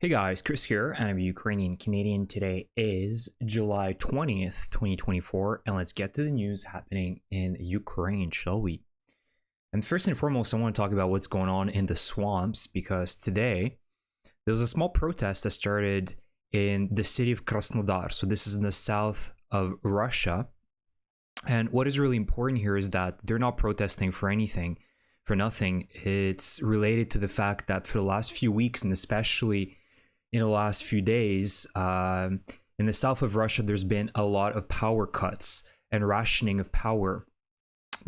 Hey guys, Chris here, and I'm Ukrainian Canadian. Today is July 20th, 2024, and let's get to the news happening in Ukraine, shall we? And first and foremost, I want to talk about what's going on in the swamps because today there was a small protest that started in the city of Krasnodar. So, this is in the south of Russia. And what is really important here is that they're not protesting for anything, for nothing. It's related to the fact that for the last few weeks, and especially in the last few days, in the south of Russia, there's been a lot of power cuts and rationing of power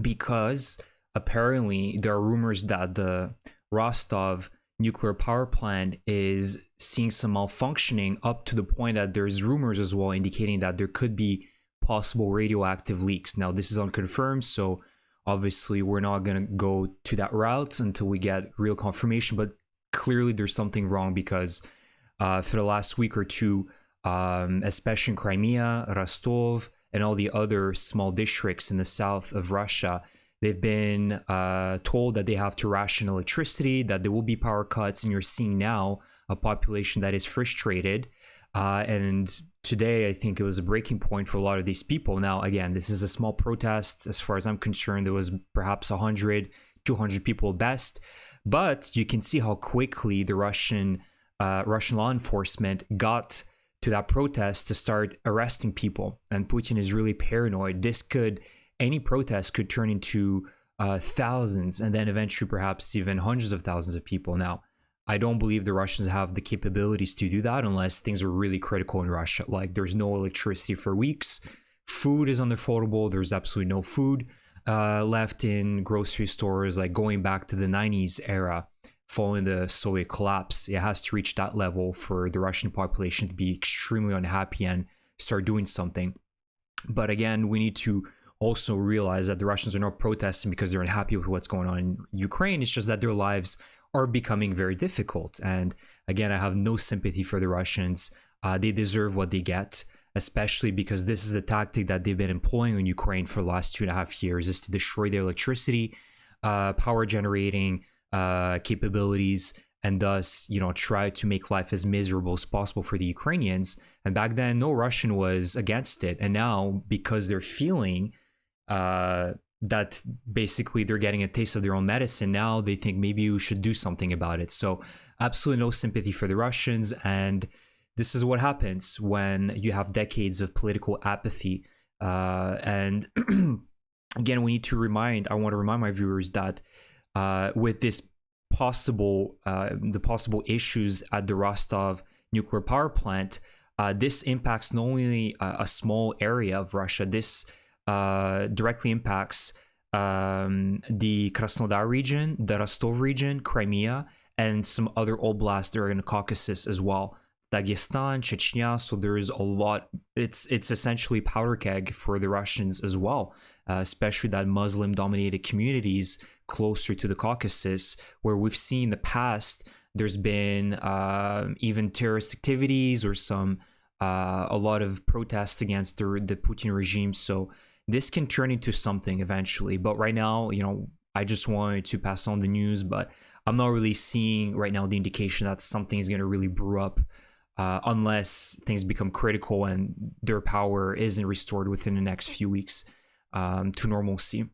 because apparently there are rumors that the Rostov Nuclear Power Plant is seeing some malfunctioning up to the point that there's rumors as well indicating that there could be possible radioactive leaks. Now, this is unconfirmed, so obviously we're not going to go to that route until we get real confirmation, but clearly there's something wrong because for the last week or two, especially in Crimea, Rostov, and all the other small districts in the south of Russia, they've been told that they have to ration electricity, that there will be power cuts, and you're seeing now a population that is frustrated. And today, I think it was a breaking point for a lot of these people. Now, again, this is a small protest. As far as I'm concerned, there was perhaps 100, 200 people best. But you can see how quickly the Russian law enforcement got to that protest to start arresting people. And Putin is really paranoid. Any protest could turn into thousands and then eventually perhaps even hundreds of thousands of people. Now, I don't believe the Russians have the capabilities to do that unless things are really critical in Russia. Like there's no electricity for weeks. Food is unaffordable. There's absolutely no food left in grocery stores, like going back to the 90s era. Following the Soviet collapse, it has to reach that level for the Russian population to be extremely unhappy and start doing something. But again, we need to also realize that the Russians are not protesting because they're unhappy with what's going on in Ukraine. It's just that their lives are becoming very difficult. And again, I have no sympathy for the Russians. They deserve what they get, especially because this is the tactic that they've been employing in Ukraine for the last 2.5 years, is to destroy their electricity, power generating capabilities, and thus, try to make life as miserable as possible for the Ukrainians. And back then, no Russian was against it. And now, because they're feeling that basically they're getting a taste of their own medicine, now they think maybe we should do something about it. So absolutely no sympathy for the Russians. And this is what happens when you have decades of political apathy. And again, I want to remind my viewers that with this the possible issues at the Rostov nuclear power plant, this impacts not only a small area of Russia. This directly impacts the Krasnodar region, the Rostov region, Crimea, and some other oblasts that are in the Caucasus as well. Dagestan, Chechnya. So there is a lot. It's essentially powder keg for the Russians as well, especially that Muslim-dominated communities closer to the Caucasus, where we've seen in the past there's been even terrorist activities or a lot of protests against the Putin regime. So this can turn into something eventually. But right now, I just wanted to pass on the news, but I'm not really seeing right now the indication that something is going to really brew up unless things become critical and their power isn't restored within the next few weeks to normalcy.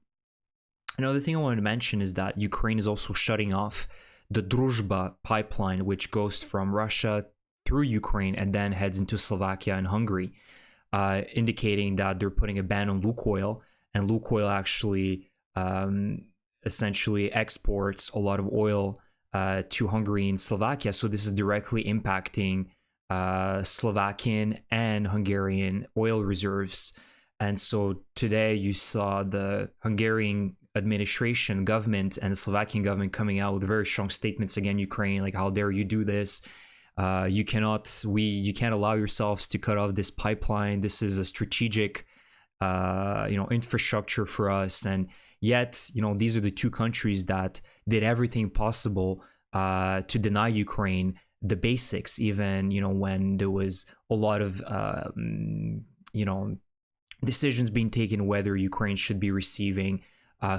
Another thing I wanted to mention is that Ukraine is also shutting off the Druzhba pipeline, which goes from Russia through Ukraine and then heads into Slovakia and Hungary, indicating that they're putting a ban on Lukoil. And Lukoil actually essentially exports a lot of oil to Hungary and Slovakia. So this is directly impacting Slovakian and Hungarian oil reserves. And so today you saw the Hungarian administration, government, and the Slovakian government coming out with very strong statements against Ukraine, like, how dare you do this? You can't allow yourselves to cut off this pipeline. This is a strategic, infrastructure for us. And yet, these are the two countries that did everything possible to deny Ukraine the basics, even, when there was a lot of, decisions being taken whether Ukraine should be receiving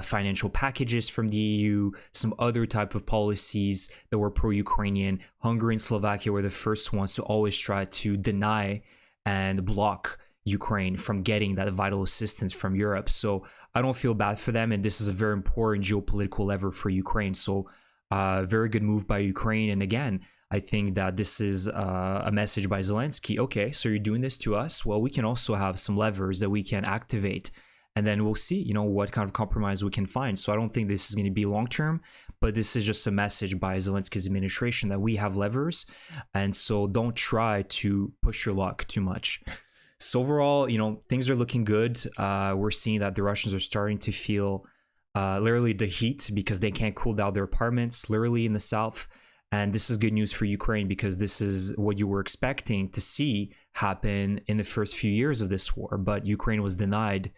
financial packages from the EU, some other type of policies that were pro-Ukrainian. Hungary and Slovakia were the first ones to always try to deny and block Ukraine from getting that vital assistance from Europe. So I don't feel bad for them, and this is a very important geopolitical lever for Ukraine. So very good move by Ukraine. And again, I think that this is a message by Zelenskyy. Okay, so you're doing this to us. Well, we can also have some levers that we can activate, and then we'll see, what kind of compromise we can find. So I don't think this is going to be long term, but this is just a message by Zelensky's administration that we have levers, and so don't try to push your luck too much. So overall, things are looking good. We're seeing that the Russians are starting to feel literally the heat because they can't cool down their apartments, literally in the south. And this is good news for Ukraine because this is what you were expecting to see happen in the first few years of this war. But Ukraine was denied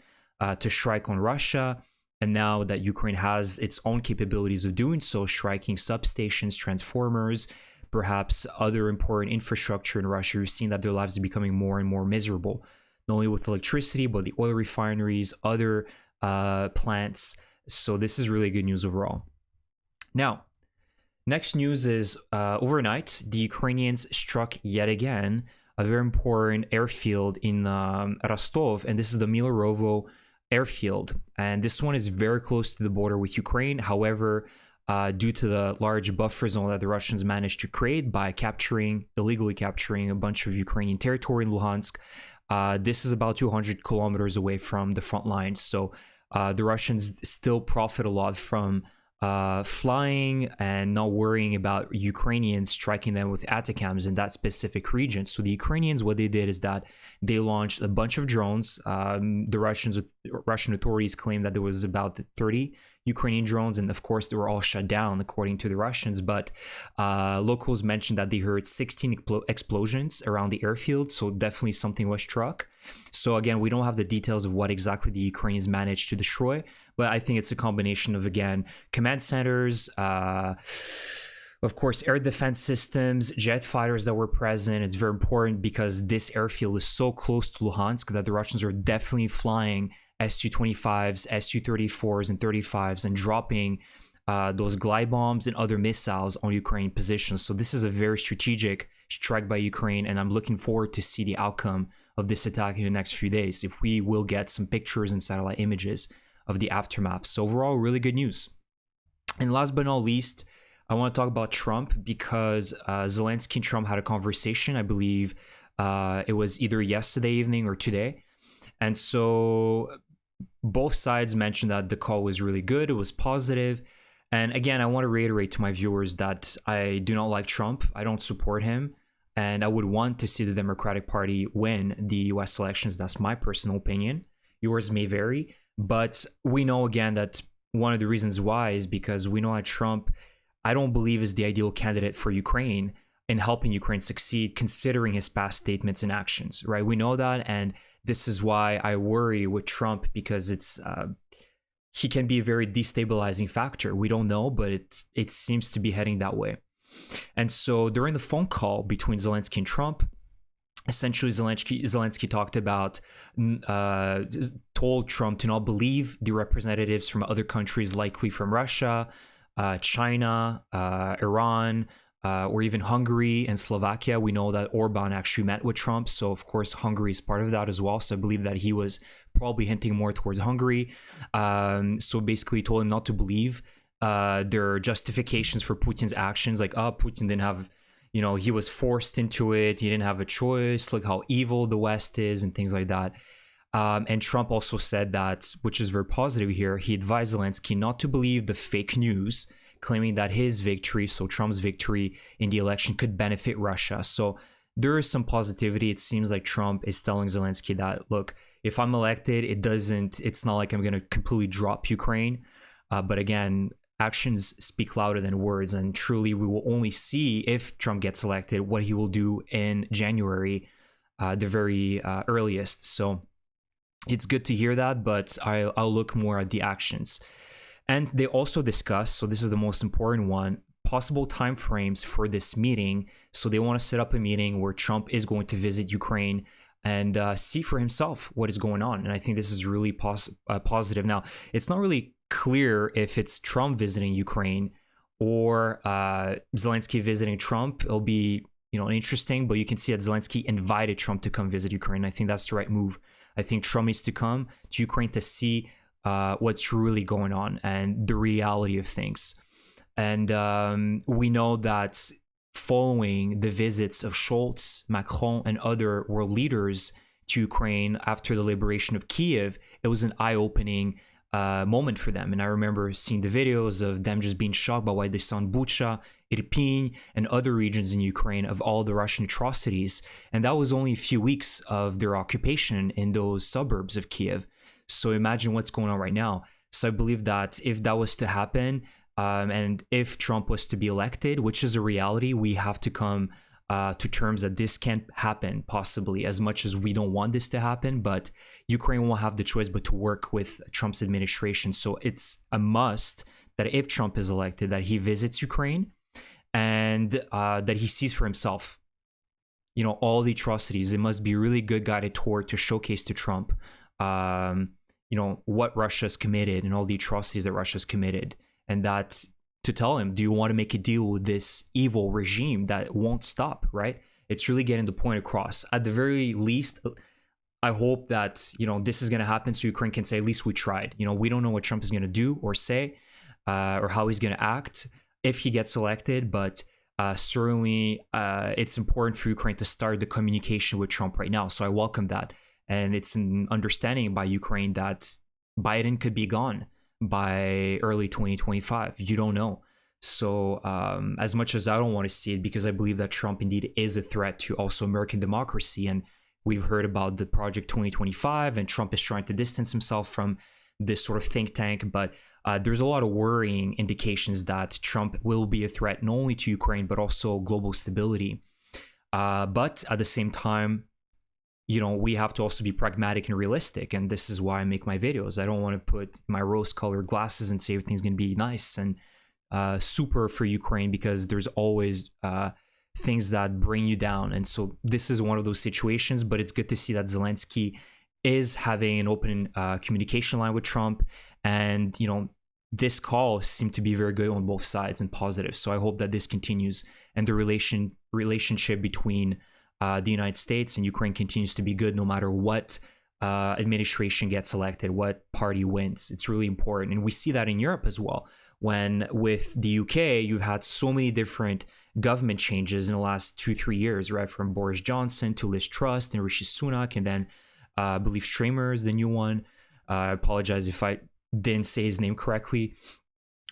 to strike on Russia. And now that Ukraine has its own capabilities of doing so, striking substations, transformers, perhaps other important infrastructure in Russia, you're seeing that their lives are becoming more and more miserable, not only with electricity, but the oil refineries, other plants. So this is really good news overall. Now, next news is overnight, the Ukrainians struck yet again a very important airfield in Rostov, and this is the Milorovo Airfield. And this one is very close to the border with Ukraine. However, due to the large buffer zone that the Russians managed to create by illegally capturing a bunch of Ukrainian territory in Luhansk, this is about 200 kilometers away from the front lines. So the Russians still profit a lot from flying and not worrying about Ukrainians striking them with ATACMS in that specific region. So the Ukrainians, what they did is that they launched a bunch of drones. The Russian authorities claim that there was about 30 Ukrainian drones, and of course they were all shut down according to the Russians, but locals mentioned that they heard 16 explosions around the airfield, so definitely something was struck. So again, we don't have the details of what exactly the Ukrainians managed to destroy, but I think it's a combination of, again, command centers, of course, air defense systems, jet fighters that were present. It's very important because this airfield is so close to Luhansk that the Russians are definitely flying Su-25s, Su-34s, and 35s and dropping those glide bombs and other missiles on Ukrainian positions. So this is a very strategic strike by Ukraine, and I'm looking forward to see the outcome of this attack in the next few days, if we will get some pictures and satellite images of the aftermath. So overall, really good news. And last but not least, I want to talk about Trump because Zelenskyy and Trump had a conversation, I believe it was either yesterday evening or today. And so both sides mentioned that the call was really good, it was positive. And again, I want to reiterate to my viewers that I do not like Trump. I don't support him. And I would want to see the Democratic Party win the US elections. That's my personal opinion. Yours may vary. But we know, again, that one of the reasons why is because we know that Trump, I don't believe, is the ideal candidate for Ukraine in helping Ukraine succeed, considering his past statements and actions, right? We know that. And this is why I worry with Trump, because he can be a very destabilizing factor. We don't know, but it seems to be heading that way. And so during the phone call between Zelenskyy and Trump, essentially Zelenskyy talked about, told Trump to not believe the representatives from other countries, likely from Russia, China, Iran, or even Hungary and Slovakia. We know that Orban actually met with Trump, so of course Hungary is part of that as well. So I believe that he was probably hinting more towards Hungary. So basically told him not to believe their justifications for Putin's actions, like, Putin didn't have, he was forced into it, he didn't have a choice, look how evil the West is, and things like that. And Trump also said that, which is very positive here, he advised Zelenskyy not to believe the fake news, claiming that his victory, so Trump's victory in the election, could benefit Russia. So there is some positivity. It seems like Trump is telling Zelenskyy that, look, if I'm elected, it's not like I'm going to completely drop Ukraine. But again, actions speak louder than words, and truly we will only see, if Trump gets elected, what he will do in January, the very earliest. So it's good to hear that, but I'll look more at the actions. And they also discussed, so this is the most important one, possible timeframes for this meeting. So they want to set up a meeting where Trump is going to visit Ukraine and see for himself what is going on. And I think this is really positive. Now, it's not really clear if it's Trump visiting Ukraine or Zelensky visiting Trump. It'll be, interesting, but you can see that Zelensky invited Trump to come visit Ukraine. I think that's the right move. I think Trump needs to come to Ukraine to see what's really going on and the reality of things. And we know that following the visits of Scholz, Macron, and other world leaders to Ukraine after the liberation of Kiev, it was an eye-opening moment for them. And I remember seeing the videos of them just being shocked by what they saw in Bucha, Irpin, and other regions in Ukraine of all the Russian atrocities. And that was only a few weeks of their occupation in those suburbs of Kiev. So imagine what's going on right now. So I believe that if that was to happen, and if Trump was to be elected, which is a reality, we have to come to terms that this can't happen, possibly, as much as we don't want this to happen. But Ukraine won't have the choice but to work with Trump's administration. So it's a must that if Trump is elected, that he visits Ukraine and that he sees for himself, all the atrocities. It must be a really good guided tour to showcase to Trump, what Russia's committed and all the atrocities that Russia's committed. And that to tell him, do you want to make a deal with this evil regime that won't stop, right? It's really getting the point across. At the very least, I hope that, this is going to happen so Ukraine can say, at least we tried. We don't know what Trump is going to do or say or how he's going to act if he gets elected, but certainly it's important for Ukraine to start the communication with Trump right now. So I welcome that. And it's an understanding by Ukraine that Biden could be gone by early 2025. You don't know. So as much as I don't want to see it, because I believe that Trump indeed is a threat to also American democracy, and we've heard about the Project 2025, and Trump is trying to distance himself from this sort of think tank, but there's a lot of worrying indications that Trump will be a threat not only to Ukraine but also global stability. But at the same time, we have to also be pragmatic and realistic. And this is why I make my videos. I don't want to put my rose-colored glasses and say everything's going to be nice and super for Ukraine, because there's always things that bring you down. And so this is one of those situations, but it's good to see that Zelensky is having an open communication line with Trump. And, this call seemed to be very good on both sides and positive. So I hope that this continues and the relationship between the United States and Ukraine continues to be good no matter what administration gets elected, what party wins. It's really important. And we see that in Europe as well. When with the UK, you've had so many different government changes in the last 2-3 years, right? From Boris Johnson to Liz Truss and Rishi Sunak, and then I believe Stramer is the new one. I apologize if I didn't say his name correctly.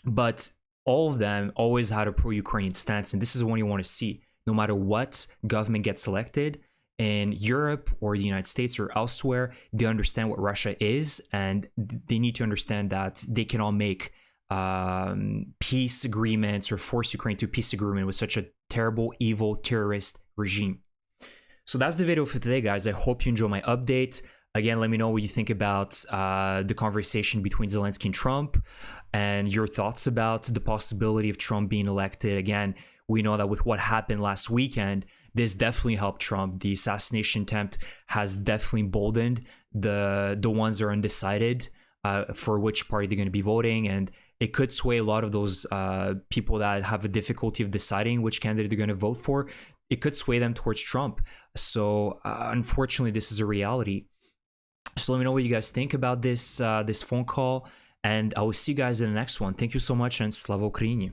But all of them always had a pro-Ukrainian stance, and this is what you want to see. No matter what government gets elected in Europe or the United States or elsewhere, they understand what Russia is, and they need to understand that they cannot make peace agreements or force Ukraine to a peace agreement with such a terrible, evil, terrorist regime. So that's the video for today, guys. I hope you enjoy my update. Again, let me know what you think about the conversation between Zelensky and Trump and your thoughts about the possibility of Trump being elected. Again, we know that with what happened last weekend, this definitely helped Trump. The assassination attempt has definitely emboldened the ones that are undecided for which party they're going to be voting, and it could sway a lot of those people that have a difficulty of deciding which candidate they're going to vote for. It could sway them towards Trump. So unfortunately, this is a reality. So let me know what you guys think about this phone call, and I will see you guys in the next one. Thank you so much, and Slava Ukraini.